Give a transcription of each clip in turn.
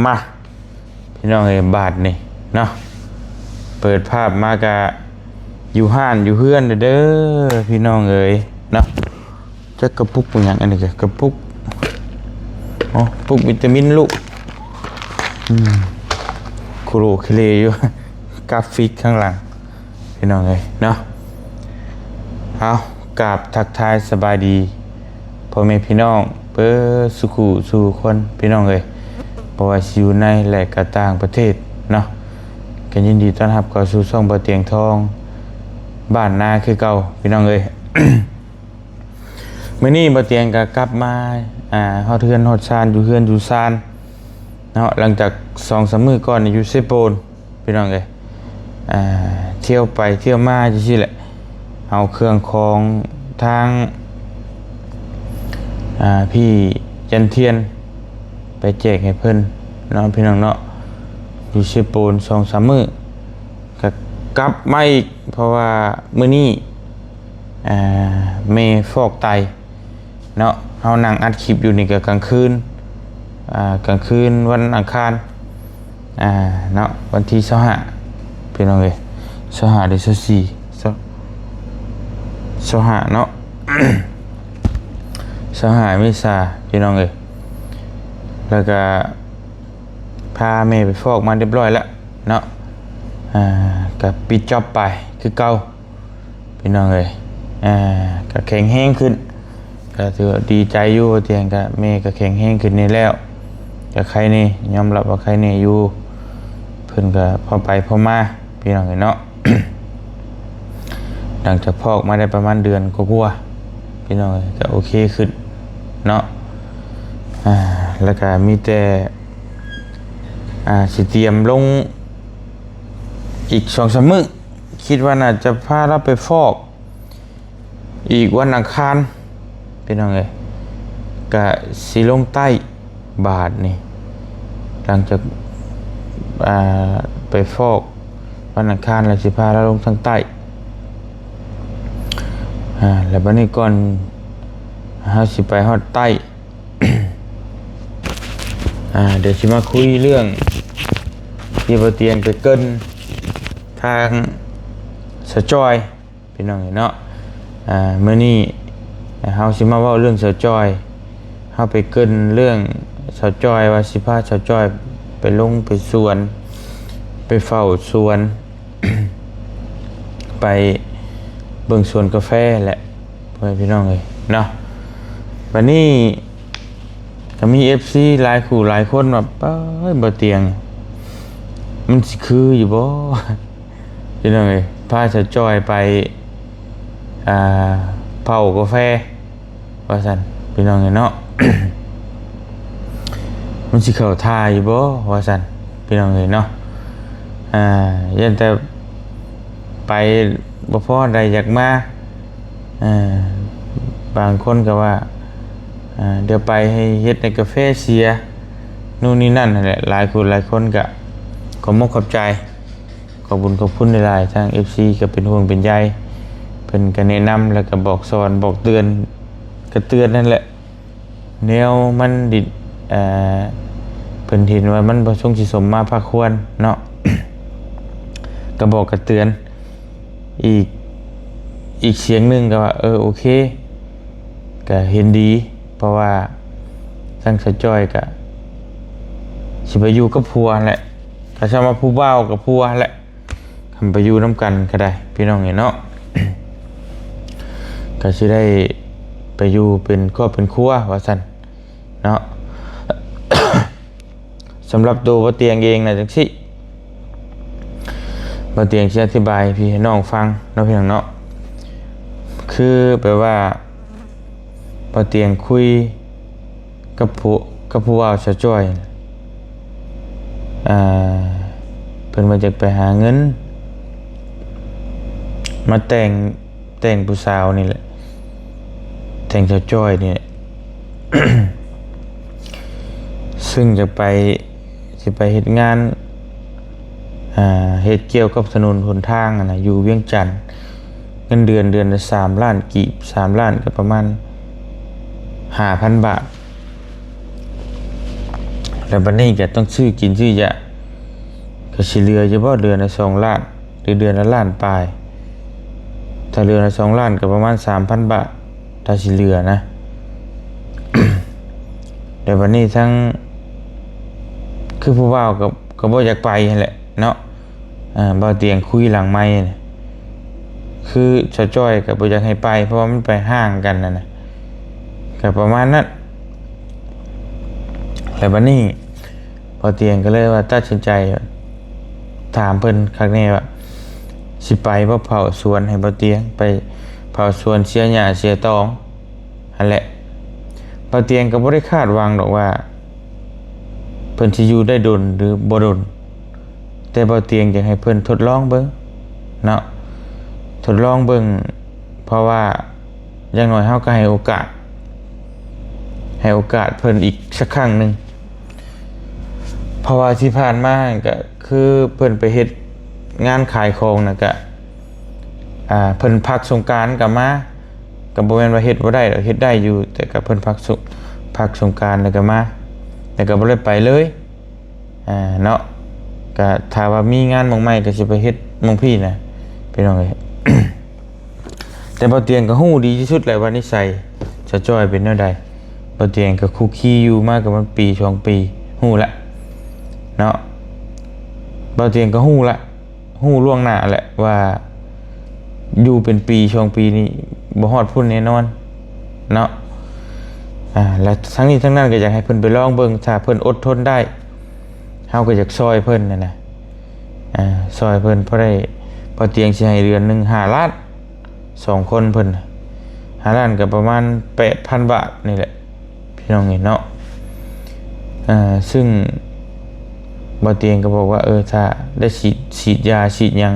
มาพี่น้องเอ้ยบาทนี่เนาะเปิดภาพมากะอยู่ห้านอยู่เฮือนเด้อพี่น้องเอ้ยเนาะจะกระปุกเป็นอย่างอันนี้กระปุกอ๋อปุกวิตามินลูกโคโรเคเลอยู่กราฟิกข้างหลังพี่น้องเอ้ยเนาะเอากราบทักทายสบายดีพ่อแม่พี่น้องเปิ้สุขุสู่คนพี่น้องเอ้ยเพราะว่าอยู่ในและก็ต่างประเทศเนาะกันยินดีต้อนรับเข้าสู่ช่องบ่เตียงทองบ้านนาคือเก่าพี่น้องเอ้ย มื้อนี้บ่เตียงก็กลับมาฮอดเฮือนฮอดซานอยู่เฮือนอยู่ซานเนาะหลังจาก 2-3 มื้อก่อนอยู่เซโปนพี่น้องเอ้ยเที่ยวไปเที่ยวมาจังซี่แหละเอาเครื่องของทางพี่จันเทียนไปแจกให้เพิ่นเนาะพี่น้องเนาะอยู่เซโปน 2-3 มื้อก็กลับมาอีกเพราะว่ามื้อนี้เมฟอกไตเนาะเฮานั่งอัดคลิปอยู่นี่ก็กลางคืนกลางคืนวันอังคารเนาะวันที่25พี่น้องเอ้ย25เดือน24เนาะ 25เมษายนพี่น้องเอ้ยแล้วก็พาแม่ไปฟอกมาเรียบร้อยแล้วเนาะก็ปิดจ็อบไปคือเก่าพี่น้องเอ้ยก็แข็งแรงขึ้นก็ถือว่าดีใจอยู่เตียงก็แม่ก็แข็งแรงขึ้นนี่แล้วก็ใครนี่ยอมรับว่าใครนี่อยู่เพิ่นก็พอไปพอมาพี่น้องเอ้ยเนาะ หลังจากพอกมาได้ประมาณเดือนกว่าๆพี่น้องเอ้ยก็โอเคขึ้นเนาะแล้วก็มีแต่สิเตรียมลงอีก 2-3 มื้อคิดว่าน่าจะพาเราไปฟอกอีกวันอังคารพี่น้องเอ้ยก็สิลงใต้บาทนี่หลังจากไปฟอกวันอังคารแล้วสิพาเราลงทางใต้แล้วบัดนี้ก่อนเฮาสิไปฮอดใต้ เดี๋ยวสิมาคุยเรื่องที่บ่เตียงไปเกินทางสะจอยพี่น้องเนาะมื้อนี้เฮาสิมาเว้าเรื่องสะจอยเฮาไปเกินเรื่องสะจอยว่าสิพาสะจอยไปลงไปสวนไปเฝ้าสวน ไปเบิ่งสวนกาแฟแหละพี่น้องเอ้ยเนาะวันนี้ก็มี FC หลายคู่หลายคนแบบบ่เตียงมันสิคืออยู่บ่ พี่น้องเอ้ยพาสะจอยไปเผากาแฟว่าซั่นพี่น้องเอ้ยเนาะ มันสิเข้าท่าอยู่บ่ว่าซั่นพี่น้องเอ้ยเนาะยันแต่ไปบ่พอใดอยากมาบางคนก็ว่าเดี๋ยวไปให้เฮ็ดในกาแฟเสียนู่นนี่นั่นนั่นแหละหลายคนก็ขอบขอบใจขอบคุญขอบคุณหลายๆทาง FC ก็เป็นห่วงเป็นใยเพิ่นก็แนะนำแล้วก็บอกสอนบอกเตือนก็เตือนนั่นแหละแนวมันดิเพิ่นเห็นว่ามันบ่สมสิสมมาพาควรเนาะ ก็บอกก็เตือนอีกเสียงหนึงก็ว่าโอเคก็เห็นดีเพราะว่าทั้งสะจ้อยก็สิไปอยู่กับผัวแหละถ้าชอบมาผู้บ่าวกับผัวแหละทำไปอยู่น้ำกันก็ได้พี่น้องเนาะ ก็สิได้ไปอยู่เป็นครอบเป็นครัวว่าซั่นเนาะ สำหรับตัวบ่เตียงเองนะจังซี่บ่เตียงสิอธิบายพี่ให้น้องฟังเนาะพี่น้องเนาะคือแปลว่าบ่เตียงคุยกับผู้ว่าสะจ้อยเพิ่นมาจากไปหาเงินมาแต่งผู้สาวนี่แหละแต่งสะจ้อยนี่ ซึ่งจะสิไปเฮ็ดงานเฮ็ดเกี่ยวกับถนนหนทางนะอยู่เวียงจันทน์เงินเดือนละ3 ล้านกีบ3 ล้านก็ประมาณ 5,000 บาท แล้วบัดนี้ก็ต้องซื้อกินซื้อยาก็สิเหลืออยู่บ่เดือนละ2 ล้านหรือเดือนละล้านปลายถ้าเดือนละ2 ล้านก็ประมาณ 3,000 บาทถ้าสิเหลือนะ เดี๋ยววันนี้ทั้งคือผู้ว่าก็บ่อยากไปนั่นแหละเนาะบ่เตียงคุยหลังไมค์นี่คือชะจ้อยก็บ่อยากให้ไปเพราะว่ามันไปห่างกันนั่นน่ะก็ประมาณนั้นแล้ววันนี้บ่เตียงก็เลยว่าตัดสินใจถามเพิ่นครั้งนี้ว่าสิไปบ่เผาสวนให้บ่เตียงไปเผาสวนเสียหญ้าเสียตองนั่นแหละบ่เตียงก็บ่ได้คาดหวังดอกว่าเพิ่นสิอยู่ได้ดนหรือบ่ดนแต่บ่เตียงอยากให้เพิ่นทดลองเบิ่งเนาะทดลองเบิ่งเพราะว่าอย่างน้อยเฮาก็ให้โอกาสเพิ่นอีกสักครั้งหนึ่งเพราะว่าที่ผ่านมาก็คือเพิ่นไปเฮ็ดงานขายของน่ะก็เพิ่นพักสงกรานต์ก็มาก็บ่แม่นว่าเฮ็ดบ่ได้ดอกเฮ็ดได้อยู่แต่ก็เพิ่นพักสงกรานต์แล้วก็มาแล้วก็บ่ได้ไปเลยเนาะก็ถ้าว่ามีงานหม้องใหม่ก็สิไปเฮ็ดหม้องพี่นะพี่น้องเอ้ย แต่บ่เตียงก็ฮู้ดีที่สุดแหละว่านิสัยจะจ้อยเป็นแนวใดบ่เตียงก็คุกคีอยู่มากับมันปี2 ปีฮู้ละเนาะบ่เตียงก็ฮู้ละฮู้ล่วงหน้าแหละว่าอยู่เป็นปี2 ปีนี่บ่ฮอดพุ่นแน่นอนเนาะและทั้งนี้ทั้งนั้นก็อยากให้เพิ่นไปลองเบิ่งถ้าเพิ่นอดทนได้เฮาก็อยากซอยเพิ่นนั่นน่ะซอยเพิ่นเพราะได้บ่เตียงสิให้เดือนนึง5 ล้าน2 คนเพิ่น5 ล้านก็ประมาณ 8,000 บาทนี่แหละพี่น้องเห็นเนาะซึ่งบ่เตียงก็บอกว่าถ้าได้ฉีดยาฉีดหยัง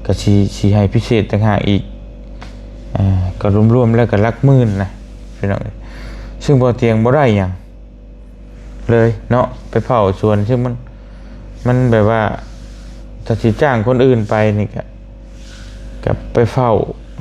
ก็สิให้พิเศษต่างหากอีกก็รวมๆแล้วก็หลักหมื่นนะพี่น้องซึ่งบ่เตียงบ่ได้หยังเลยเนาะไปเผาสวนซึ่งมันแบบว่าถ้าสิจ้างคนอื่นไปนี่ก็ไปเฝ้า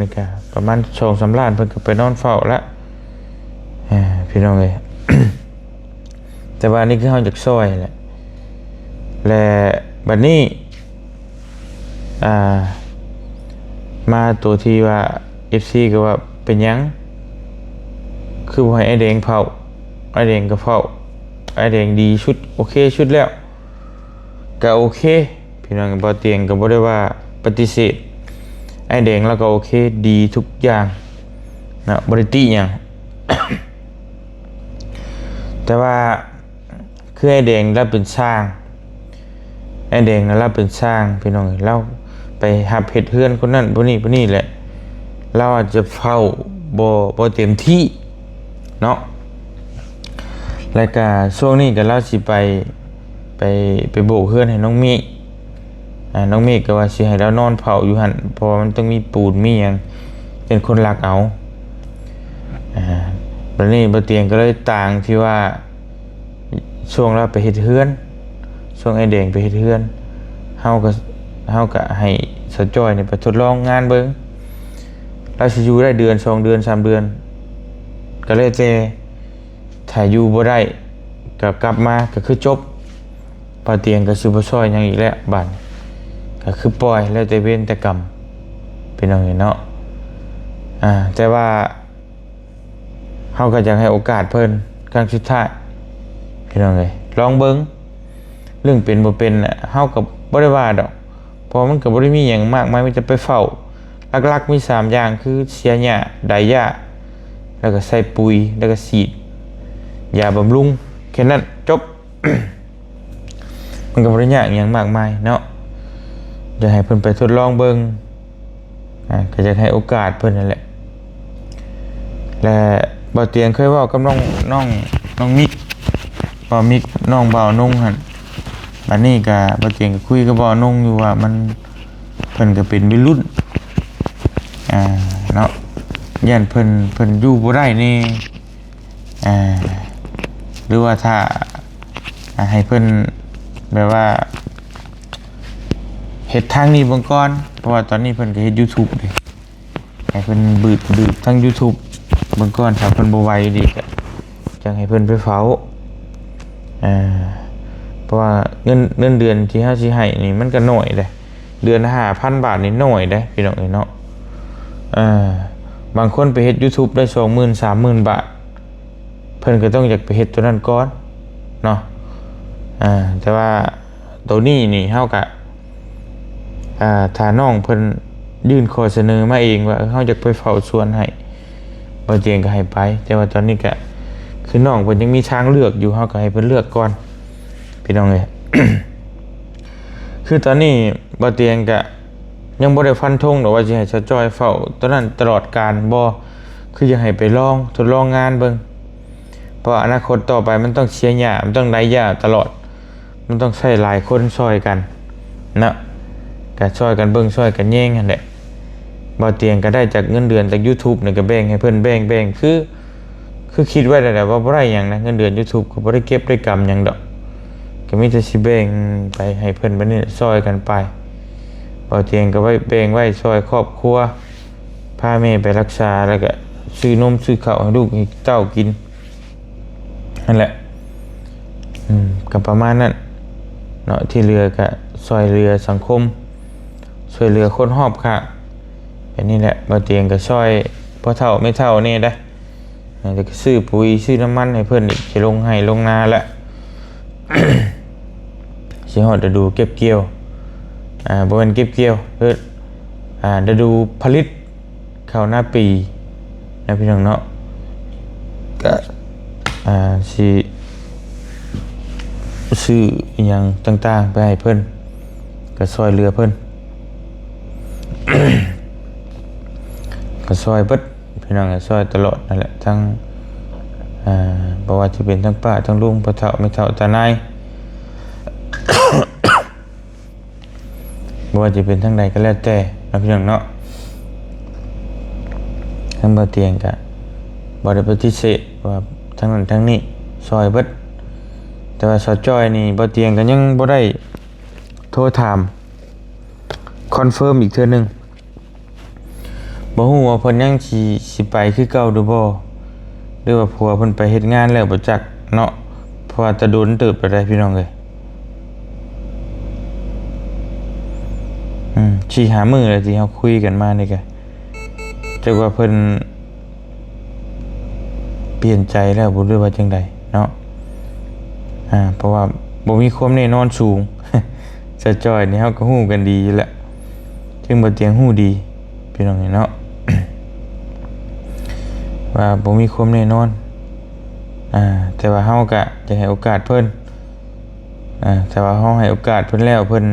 นี่ก็ประมาณ 2-3 ล้านเพิ่นก็ไปนอนเฝ้าแล้วพี่น้องเอ้ย แต่ว่านี่คือเฮาจากซอยแหละและบัดนี้มาตัวที่ว่า FC ก็ว่าเป็นหยังคือบ่ให้ไอ้แดงเผาไอ้แดงก็เผาไอ้แดงดีชุดโอเคชุดแล้วก็โอเคพี่น้องบ่เตียงก็บ่ได้ว่าปฏิเสธไอ้แดงแล้วก็โอเคดีทุกอย่างนะบ่ได้ติหยัง แต่ว่าคือไอ้แดงเราเป็นช่างไอ้แดงนั้นเราเป็นช่างพี่น้องเราไปหับเฮ็ดเฮือนคนนั้นผู้นี้แหละเราอาจจะเฝ้าบ่เต็มที่เนาะแล้วก็ช่วงนี้ก็เราสิไปโบกเฮือนให้น้องเมฆน้องเมฆก็ว่าสิให้เรานอนเผาอยู่หั่นเพราะมันต้องมีปูนมีหยังเป็นคนรักเอาบัดนี้บ่เตียงก็เลยต่างที่ว่าช่วงเราไปเฮ็ดเฮือนช่วงไอ้แดงไปเฮ็ดเฮือนเฮาก็ให้สะจ้อยนี่ไปทดลองงานเบิ่งเราสิอยู่ได้เดือน2 เดือน3 เดือนก็เลยแต่ถ้าอยู่บ่ได้ก็กลับมาก็คือจบปาเตียงก็สิบ่ซอยหยังอีกแล้วบัดก็คือปล่อยแล้วแต่เวรแต่กรรมเป็นจังซี่เนาะแต่ว่าเฮาก็อยากให้โอกาสเพิ่นครั้งสุดท้ายพี่น้องเอ้ยลองเบิ่งเรื่องเป็นบ่เป็นน่ะเฮาก็บ่ได้ว่าดอกเพราะมันก็บ่ได้มีหยังมากมายมันจะไปเฝ้าหลักๆมี3อย่างคือเสียหญ้าไดหญ้าแล้วก็ใส่ปุ๋ยแล้วก็ฉีดยาบำรุงแค่นั้นจบ มันก็บ่ได้ยากหยังมากมายเนาะอยากให้เพิ่นไปทดลองเบิ่งก็อยากให้โอกาสเพิ่นนั่นแหละและบ่เตียงเคยเว้ากับน้องมิกบ่มิกน้องบ่าวนุ่งหั่นบัดนี้ก็บ่เตียงก็คุยกับบ่าวนุ่งอยู่ว่ามันเพิ่นก็เป็นวัยรุ่นเนาะย่านเพิ่นอยู่บ่ได้นี่หรือว่าถ้าให้เพิ่นแบบว่าเฮ็ดทางนี้เบิ่งก่อนเพราะว่าตอนนี้เพิ่นก็เฮ็ด YouTube เด้ให้เพิ่นบืดทั้ง YouTube เบิ่งก่อนถ้าเพิ่นบ่ไหวดีก็จังให้เพิ่นไปเฝ้า อ่าเพราะว่าเงินเดือนที่เฮาสิให้นี่มันก็น้อยเด้เดือนละ 5,000 บาทนี่น้อยเด้พี่น้องเอ้ยเนาะอ่าบางคนไปเฮ็ด YouTube ได้ 20,000 30,000 บาทเพิ่นก็ต้องอยากไปเฮ็ดตัวนั้นก่อนเนาะแต่ว่าตัวนี้นี่เฮาก็ถ้าน้องเพิ่นยื่นข้อเสนอมาเองว่าเฮาอยากไปเฝ้าสวนให้บ่เจียงก็ให้ไปแต่ว่าตอนนี้ก็คือน้องเพิ่นยังมีทางเลือกอยู่เฮาก็ให้เพิ่นเลือกก่อนพี่น้องเอ้ย คือตอนนี้บ่เตียงก็ยังบ่ได้ฟันธงดอกว่าสิให้ชาวจ้อยเฝ้าตอนนั้นตลอดการบ่คืออยากให้ไปลองทดลองงานเบิ่งเพราะอนาคตต่อไปมันต้องเสียหญ้ามันต้องได้หญ้าตลอดมันต้องใช้หลายคนช่วยกันนะก็ช่วยกันเบิ่งช่วยกันแย่งนั่นแหละบ่เตียงก็ได้จากเงินเดือนจาก YouTube นี่ก็แบ่งให้เพิ่นแบ่งคือคิดไว้แล้วแหละว่าบ่ได้หยังนะเงินเดือน YouTube ก็บ่ได้เก็บได้กำหยังดอกก็มีแต่สิแบ่งไปให้เพิ่นบัดนี้ช่วยกันไปบ่เตียงก็ไว้แบ่งไว้ช่วยครอบครัวพาแม่ไปรักษาแล้วก็ซื้อนมซื้อข้าวให้ลูกให้เต้ากินนั่นแหละก็ประมาณนั้นเนาะที่เรือก็ช่วยเรือสังคมช่วยเรือคนรอบข้างอันนี้แหละบ่เตียงก็ช่วยพ่อเฒ่าแม่เฒ่านี่ได้จะซื้อปุ๋ยซื้อน้ำมันให้เพิ่นอีกสิลงให้ลงนาแล้ว สิฮอดฤดูเก็บเกี่ยวบ่แม่นเก็บเกี่ยวคือฤดูผลิตข้าวหน้าปีนะพี่น้องเนาะก็สิซื้ออหยังต่างๆไปให้เพิ่นก็ช่วยเหลือเพิ่น ก็ช่วยเบิดพี่น้องก็ช่วยตลอดนั่นแหละทั้งบ่ว่าจะเป็นทั้งป้าทั้งลุงพ่อเฒ่าแม่เฒ่าตานาย บ่ว่าจะเป็นทั้งใดก็แล้วแต่นะพี่น้องเนาะทั้งบ่เตียงก็บ่ได้ปฏิเสธว่าทั้งนั้นทั้งนี้ช่วยเบิดแต่ว่าสาวจ้อยนี่บ่เตียงก็ยังบ่ได้โทรถามคอนเฟิร์มอีกเทื่อนึงบ่ฮู้ว่าเพิ่นยังสิไปคือเก่าหรือบ่หรือว่าผัวเพิ่นไปเฮ็ดงานแล้วบ่จักเนาะเพราะว่าจะโดนเติบไปได้พี่น้องเอ้ย4-5 มื้อแล้วที่เฮาคุยกันมานี่ก็จักว่าเพิ่นเปลี่ยนใจแล้วบ่รู้ว่าจังไดเนาะเพราะว่าบ่มีความแน่นอนสูง จะจ้อยนี่เฮาก็ฮู้กันดีอยู่แล้วจึงบ่เตียงฮู้ดีพี่น้องเนาะ ว่าบ่มีความแน่นอนแต่ว่าเฮาก็จะให้โอกาสเพิ่นแต่ว่าเฮาให้โอกาสเพิ่นแล้วเพิ่น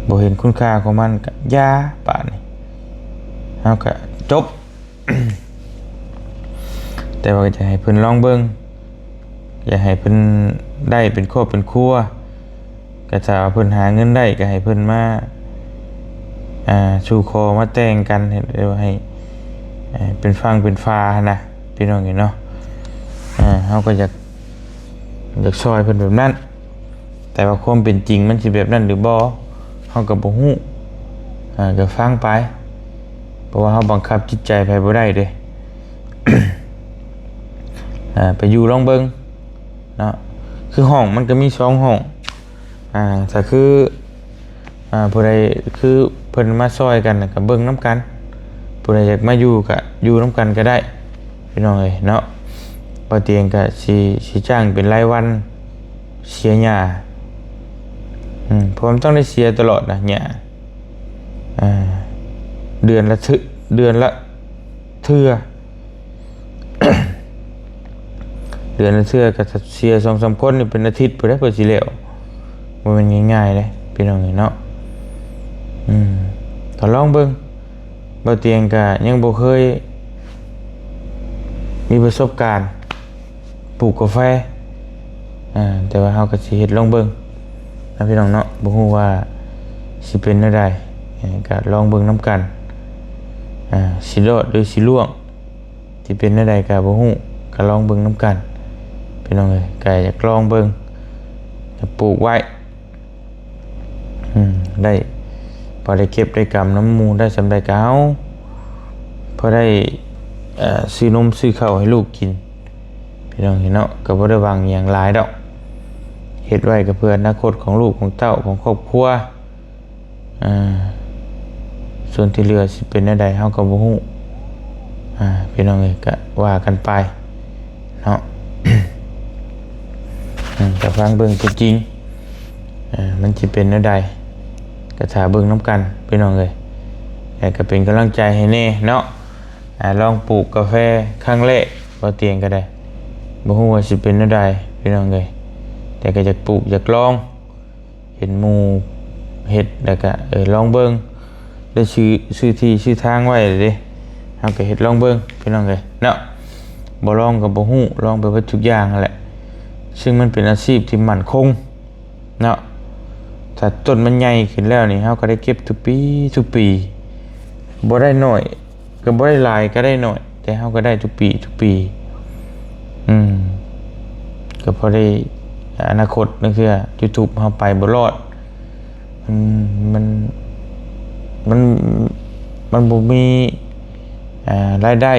บ่เห็นคุณค่าของมันก็อย่าปานนี้เฮาก็จบ แต่ว่าก็จะให้เพิ่นลองเบิ่งอยากให้เพิ่นได้เป็นครอบเป็นครัวก็ถ้าเพิ่นหาเงินได้ก็ให้เพิ่นมาสู่ขอมาแต่งกันเรียกว่าให้เป็นฟังเป็นฟ้านะพี่น้องเนาะเฮาก็อยากช่วยเพิ่นแบบนั้นแต่ว่าความเป็นจริงมันสิแบบนั้นหรือบ่เฮาก็บ่ฮู้ก็ฟังไปเพราะว่าเฮาบังคับจิตใจไผบ่ได้เด้ ไปอยู่ลองเบิ่งเนาะคือห้องมันก็มี2ห้องถ้าคือผู้ใดคือเพิ่นมาซอยกันก็เบิ่งนํกันผู้ใดอยากมาอยู่ก็อยู่นํกันก็ได้พี่น้องเอ้ยเนาะบ่เตียงก็สิจ้างเป็นรายวันเสียหญ้าเพราะมันต้องได้เสียตลอดนะหญ้าเดือนละเทื่อ เดือนละเทื่อก็เสีย 2-3 คนนี่เป็นอาทิตย์พุ่นเด้อเพิ่นสิแล้วบ่แม่นง่ายๆเด้พี่น้องเอ้ยเนาะก็ลองเบิ่งบ่เตียงก็ยังบ่เคยมีประสบการณ์ปลูกกาแฟแต่ว่าเฮาก็สิเฮ็ดลองเบิ่งนะพี่น้องเนาะบ่ฮู้ว่าสิเป็นจังไดก็ลองเบิ่งนํกันสิรอดหรือสิล่วงสิเป็นจังไดก็บ่ฮู้ก็ลองเบิ่งนํกันพี่น้องเอ้ยก็อยากลองเบิ่งจะปลูกไว้ได้พอได้เก็บได้กำน้ำมูได้สำได้ก็เอาพอได้ซื้อนมซื้อข้าวให้ลูกกินพ พี่น้องเห็นเนาะก็บ่ได้หวังหยังหลายดอกเฮ็ดไว้ก็เพื่ออนาคตของลูกของเต้าของครอบครัวส่วนที่เหลือสิเป็นแนวใดเฮาก็บ่ฮู้พี่น้องเอ้ยก็ว่ากันไปเนาะ แต่ฟังเบิ่งตัวจริงมันสิเป็นแนวใดก็ถ้าเบิ่งนํกันพี่น้องเอ้ยแต่ก็เป็นกำลังใจให้แน่เนาะลองปลูกกาแฟครั้งแรกบ่เตียงก็ได้บ่ฮู้ว่าสิเป็นแนวใดพี่น้องเอ้ยแต่ก็อยากปลูกอยากลองเห็นหมู่เฮ็ดแล้วก็ลองเบิ่งได้ชื่อที่ชื่อทางไว้เด้เฮาก็เฮ็ดลองเบิ่งพี่น้องเอ้ยเนาะบ่ลองก็บ่ฮู้ลองไปเบิดทุกอย่างนั่นแหละซึ่งมันเป็นอาชีพที่มั่นคงเนาะถ้าต้นมันใหญ่ขึ้นแล้วนี่เฮาก็ได้เก็บทุกปีบ่ได้น้อยก็บ่ได้หลายก็ได้น้อยแต่เฮาก็ได้ทุกปีก็พอได้อนาคตนั่นคือ YouTube เฮาไปบ่รอดมันบ่มีรายได้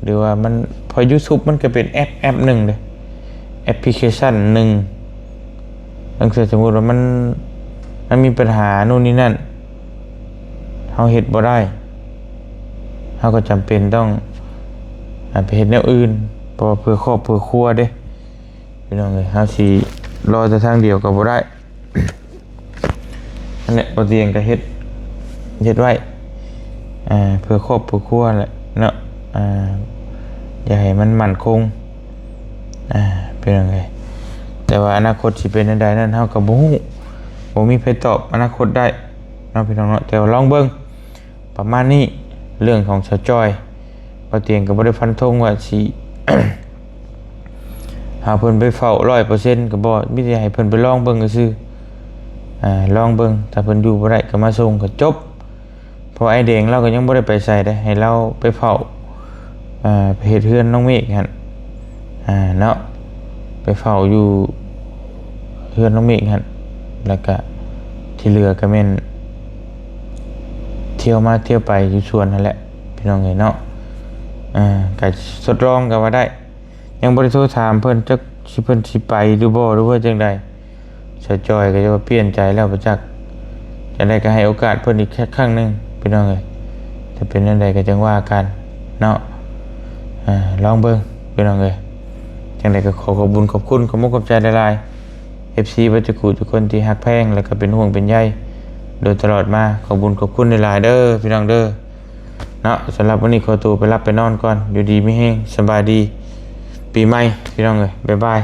หรือว่ามันพอ YouTube มันก็เป็นแอปหนึ่งเลยแอปพลิเคชันหนึ่งนั่นคือสมมุติว่ามันมีปัญหาโน่นนี่นั่นเฮาเฮ็ดบ่ได้เฮาก็จำเป็นต้องไปเฮ็ดแนวอื่นเพราะเพื่อครอบเพื่อครัวเด้พี่น้องเอ้ยเฮาสิรอแต่ทางเดียวก็บ่ได้ นั่นแหละบ่เตียงก็เฮ็ดไว้เพื่อครอบเพื่อครัวแหละเนาะอย่าให้มันมั่นคงเป็นยังไงแต่ว่าอนาคตสิเป็นจังไดนั้นเฮาก็บ่ฮู้บ่มีไผตอบอนาคตได้เนาะพี่น้องเนาะแต่ว่าลองเบิ่งประมาณนี้เรื่องของชาวจ้อยบ่เตียงก็บ่ได้ฟันธงว่าสิ หาเพิ่นไปเฝ้า 100% ก็บ่มีแต่ให้เพิ่นไปลองเบิ่งซื่อลองเบิ่งถ้าเพิ่นอยู่บ่ได้ก็มาส่งก็จบเพราะไอ้แดงเราก็ยังบ่ได้ไปใส่ได้ให้เราไปเฝ้าไปเฮ็ดเฮือนน้องเมฆหั่นเนาะไปเฝ้าอยู่เฮือนน้องเมฆหั่นแล้วก็ที่เหลือก็แม่นเที่ยวมาเที่ยวไปอยู่สวนนั่นแหละพี่น้องเอ้ยเนาะก็ทดลองก็ว่าได้ยังบ่ได้โทรถามเพิ่นจักสิเพิ่นสิไปหรือบ่หรือว่าจังใดชาวจอยก็จะว่าเปลี่ยนใจแล้วบ่จักจังได๋ก็ให้โอกาสเพิ่นอีกแค่ครั้งนึงพี่น้องเอ้ยถ้าเป็นจังไดก็จังว่ากันเนาะลองเบิ่งพี่น้องเอ้ยจังไดก็ขอขอบคุญขอบคุณขอบมุกขอบใจหลายๆ FC เบิดทุกคนที่ฮักแพงแล้วก็เป็นห่วงเป็นใยโดยตลอดมาขอบคุญขอบคุณหลายๆเด้อพี่น้องเด้อเนาะสำหรับวันนี้ขอตัวไปรับไปนอนก่อนอยู่ดีมีแฮงสบายดีปีใหม่พี่น้องเอ้ยบ๊ายบาย